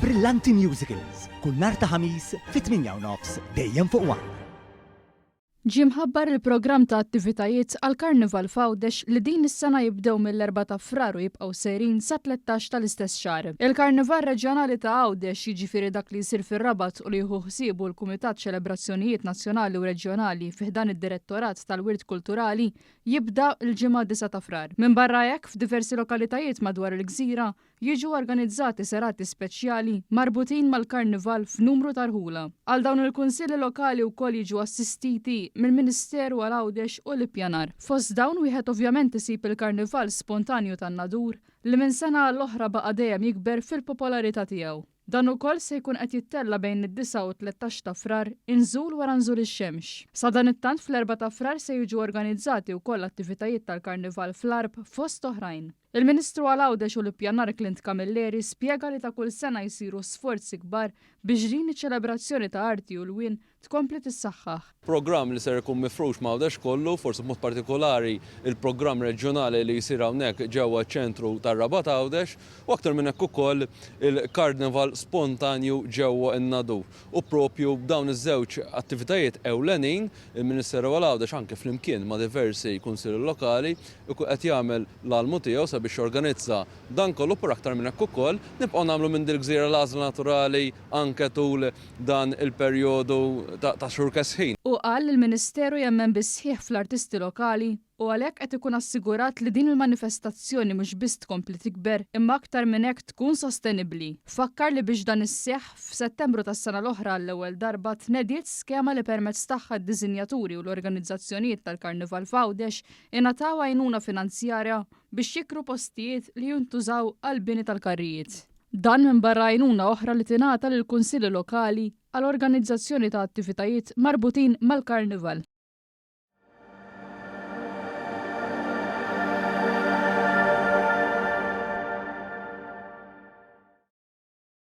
Brillanti Musicals, kull nhar ta' ħamis fit-8:30 dejjem fuq One. Ġie mħabbar il-programm ta' attivitajiet għal Karnival Fgħawdex li din is-sena jibdew mill-4 ta' Frar u jibqgħu sejrin sa 13 tal-istess xahar. Il-Karnival Reġjonali ta' Għawdex, jiġifieri dak li jsir fir-Rabat u li jieħu ħsiebu l-Kumitat Ċelebrazzjonijiet Nazzjonali u Reġjonali fih dan id-Direttorat tal-Wirt Kulturali, jibda l-ġimgħa 9 ta' Frar. Minn barra hekk f'diversi lokalitajiet madwar il-Gżira jiġu organizzati serati speċjali marbutin mal-Karnival f'numru ta' rħula. Għal dawn il-kunsilli lokali wkoll jiġu assistiti mill-Ministeru għal Għawdex u l-ippjanar. Fost dawn wieħed ovvjament isib il-Karnival spontanju tan-Nadur li minn sena l-oħra baqa' dejjem jikber fil-popolarità tiegħu. Dan ukoll se jkun qed jittella bejn id-9 u 13 ta' Frar inżul wara nżul ix-xemx. Sa dan it-tant fl-4 ta' Frar se jiġu organizzati wkoll attivitajiet tal-Karnival fl-Arb fost oħrajn. Il-Ministru għal Għawdex u l-Ippjanar Clint Camilleri spjega li ta' kull sena jsiru sforzi kbar biex din iċ-ċelebrazzjoni ta' arti u l-wien tkompli tissaħħaħ. Programm li ser ikun mifrux ma' Għawdex kollu, forsi b'mod partikolari il-programm reġjonali li jsir hawnhekk ġewwa ċ-ċentru tar-Rabat Għawdex u aktar minn hekk ukoll il-Karnival spontanju ġewwa n-Nadur. U propju b'dawn iż-żewġ attivitajiet ewlenin, il-Ministeru għal Għawdex anke flimkien ma' diversi kunsilli lokali qed jagħmel l-almu tiegħu biex organizza dan kollu per aktar minn hekk ukoll nibqgħu nagħmlu minn dil-gżira l-għażla naturali anke tul dan il-perjodu ta' xhur kesħin. U qal il-Ministeru jemmen bis-sħiħ fl-artisti lokali u għalhekk qed ikun assigurat li din il-manifestazzjoni mhux biss tkompli tikber imma aktar minn hekk tkun sostenibbli. Fakkar li biex dan isseħħ f'Settembru tas-sena l-oħra għall-ewwel darba tnediet skema li permezz tagħha d-diżinjaturi u l-organizzazzjonijiet tal-Karnival Fgħawdex ingħataw għajnuna finanzjarja biex jikru postijiet li jintużaw għall-bini tal-karrijiet. Dan minn barra għajnuna oħra li tingħata lill kunsilli lokali għall organizzazzjoni ta' attivitajiet marbutin mal-Karnival.